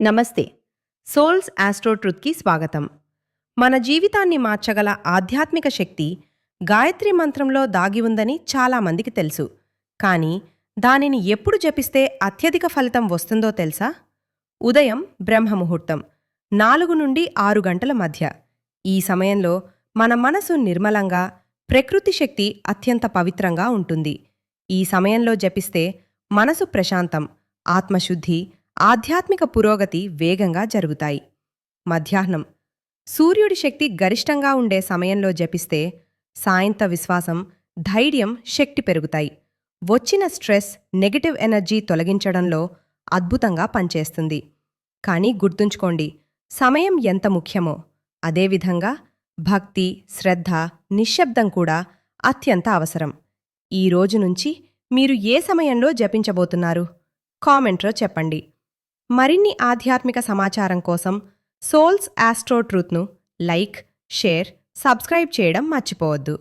నమస్తే. Souls astro ట్రుత్‌కి స్వాగతం. మన జీవితాన్ని మార్చగల ఆధ్యాత్మిక శక్తి గాయత్రి మంత్రంలో దాగి ఉందని చాలామందికి తెలుసు. కానీ దానిని ఎప్పుడు జపిస్తే అత్యధిక ఫలితం వస్తుందో తెలుసా? ఉదయం బ్రహ్మముహూర్తం 4 నుండి 6 గంటల మధ్య. ఈ సమయంలో మన మనసు నిర్మలంగా, ప్రకృతి శక్తి అత్యంత పవిత్రంగా ఉంటుంది. ఈ సమయంలో జపిస్తే మనసు ప్రశాంతం, ఆత్మశుద్ధి, ఆధ్యాత్మిక పురోగతి వేగంగా జరుగుతాయి. మధ్యాహ్నం సూర్యుడి శక్తి గరిష్టంగా ఉండే సమయంలో జపిస్తే సాయంత్ర విశ్వాసం, ధైర్యం, శక్తి పెరుగుతాయి. వచ్చిన స్ట్రెస్, నెగటివ్ ఎనర్జీ తొలగించడంలో అద్భుతంగా పనిచేస్తుంది. కానీ గుర్తుంచుకోండి, సమయం ఎంత ముఖ్యమో అదేవిధంగా భక్తి, శ్రద్ధ, నిశ్శబ్దం కూడా అత్యంత అవసరం. ఈ రోజు నుంచి మీరు ఏ సమయంలో జపించబోతున్నారు? కామెంట్లో చెప్పండి. మరిన్ని ఆధ్యాత్మిక సమాచారం కోసం సోల్స్ ఆస్ట్రో ట్రూత్ను లైక్, షేర్, సబ్స్క్రైబ్ చేయడం మర్చిపోవద్దు.